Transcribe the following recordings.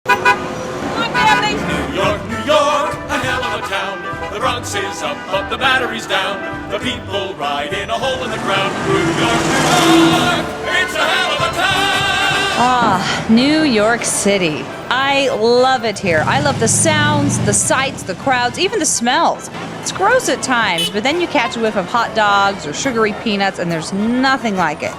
New York, New York, a hell of a town. The Bronx is up, but the battery's down. The people ride in a hole in the ground. New York, New York, it's a hell of a town. Ah, New York City. I love it here. I love the sounds, the sights, the crowds, even the smells. It's gross at times, but then you catch a whiff of hot dogs or sugary peanuts, and there's nothing like it.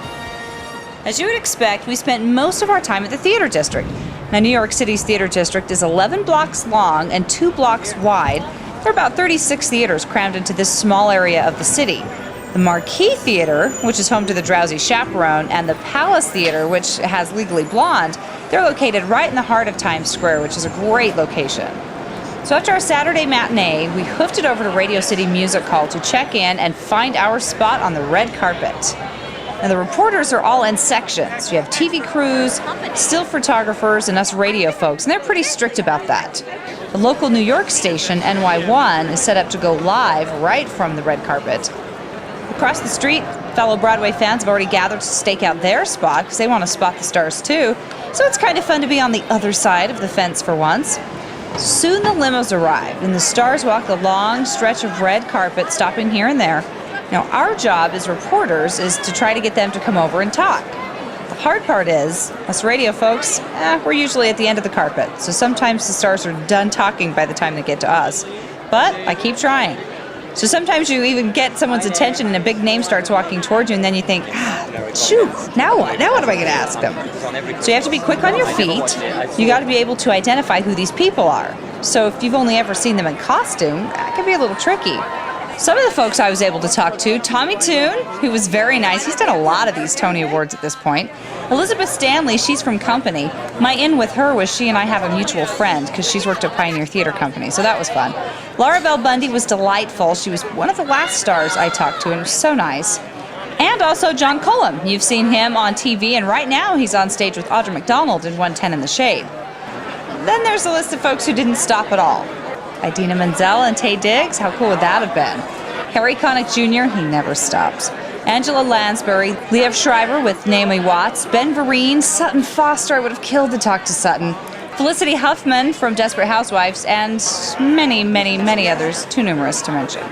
As you would expect, we spent most of our time at the theater district. Now, New York City's theater district is 11 blocks long and 2 blocks wide. There are about 36 theaters crammed into this small area of the city. The Marquee Theater, which is home to the Drowsy Chaperone, and the Palace Theater, which has Legally Blonde, they're located right in the heart of Times Square, which is a great location. So after our Saturday matinee, we hoofed it over to Radio City Music Hall to check in and find our spot on the red carpet. Now, the reporters are all in sections. You have TV crews, still photographers, and us radio folks, and they're pretty strict about that. The local New York station, NY1, is set up to go live right from the red carpet. Across the street, fellow Broadway fans have already gathered to stake out their spot because they want to spot the stars too. So it's kind of fun to be on the other side of the fence for once. Soon the limos arrive, and the stars walk a long stretch of red carpet, stopping here and there. Now, our job as reporters is to try to get them to come over and talk. The hard part is, us radio folks, we're usually at the end of the carpet, so sometimes the stars are done talking by the time they get to us. But I keep trying. So sometimes you even get someone's attention and a big name starts walking towards you, and then you think, shoot, now what? Now what am I going to ask them? So you have to be quick on your feet. You got to be able to identify who these people are. So if you've only ever seen them in costume, that can be a little tricky. Some of the folks I was able to talk to, Tommy Tune, who was very nice. He's done a lot of these Tony Awards at this point. Elizabeth Stanley, she's from Company. My in with her was she and I have a mutual friend because she's worked at Pioneer Theater Company, so that was fun. Laura Bell Bundy was delightful. She was one of the last stars I talked to, and it was so nice. And also John Cullum. You've seen him on TV, and right now he's on stage with Audra McDonald in 110 in the Shade. Then there's a list of folks who didn't stop at all. Idina Menzel and Taye Diggs, how cool would that have been? Harry Connick Jr., he never stops. Angela Lansbury, Liev Schreiber with Naomi Watts, Ben Vereen, Sutton Foster, I would have killed to talk to Sutton, Felicity Huffman from Desperate Housewives, and many, many, many others, too numerous to mention.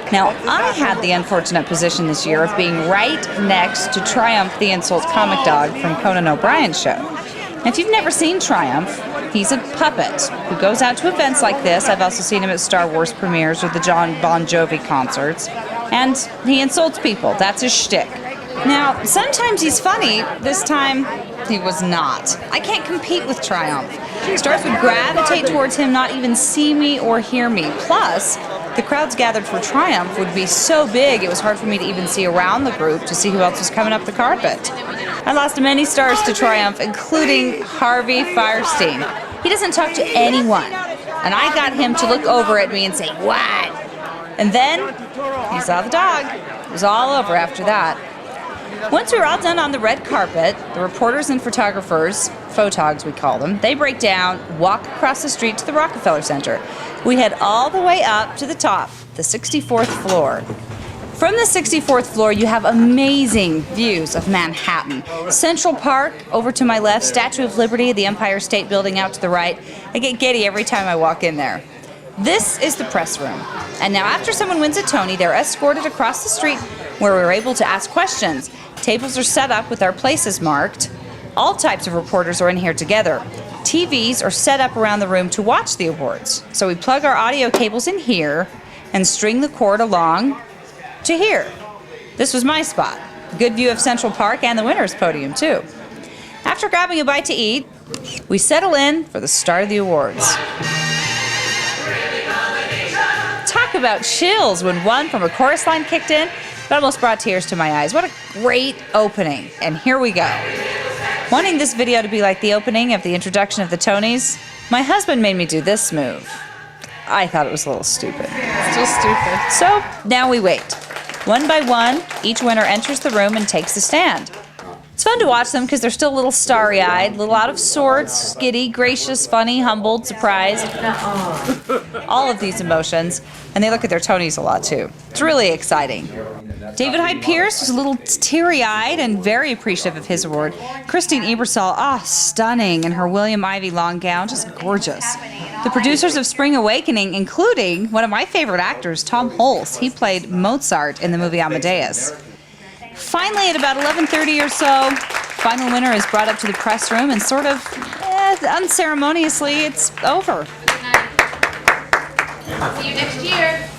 Now, I had the unfortunate position this year of being right next to Triumph the Insult Comic Dog from Conan O'Brien's show. Now, if you've never seen Triumph, he's a puppet who goes out to events like this. I've also seen him at Star Wars premieres or the John Bon Jovi concerts. And he insults people. That's his shtick. Now, sometimes he's funny. This time, he was not. I can't compete with Triumph. Stars would gravitate towards him, not even see me or hear me. Plus, the crowds gathered for Triumph would be so big, it was hard for me to even see around the group to see who else was coming up the carpet. I lost many stars to Triumph, including Harvey Fierstein. He doesn't talk to anyone, and I got him to look over at me and say, "What?" And then he saw the dog. It was all over after that. Once we were all done on the red carpet, the reporters and photographers, photogs we call them, they break down, walk across the street to the Rockefeller Center. We head all the way up to the top, the 64th floor. From the 64th floor, you have amazing views of Manhattan. Central Park, over to my left, Statue of Liberty, the Empire State Building out to the right. I get giddy every time I walk in there. This is the press room. And now after someone wins a Tony, they're escorted across the street where we're able to ask questions. Tables are set up with our places marked. All types of reporters are in here together. TVs are set up around the room to watch the awards. So we plug our audio cables in here and string the cord along to here. This was my spot. Good view of Central Park and the winner's podium too. After grabbing a bite to eat, we settle in for the start of the awards. Talk about chills when one from a chorus line kicked in. It almost brought tears to my eyes. What a great opening. And here we go. Wanting this video to be like the opening of the introduction of the Tonys, my husband made me do this move. I thought it was a little stupid. Still stupid. So now we wait. One by one, each winner enters the room and takes the stand. It's fun to watch them because they're still a little starry-eyed, a little out of sorts, giddy, gracious, funny, humbled, surprised. All of these emotions. And they look at their Tonys a lot, too. It's really exciting. David Hyde Pierce was a little teary-eyed and very appreciative of his award. Christine Ebersol, stunning in her William Ivy long gown, just gorgeous. The producers of Spring Awakening, including one of my favorite actors, Tom Hulce. He played Mozart in the movie Amadeus. Finally, at about 11:30 or so, final winner is brought up to the press room and sort of unceremoniously, it's over. See you next year.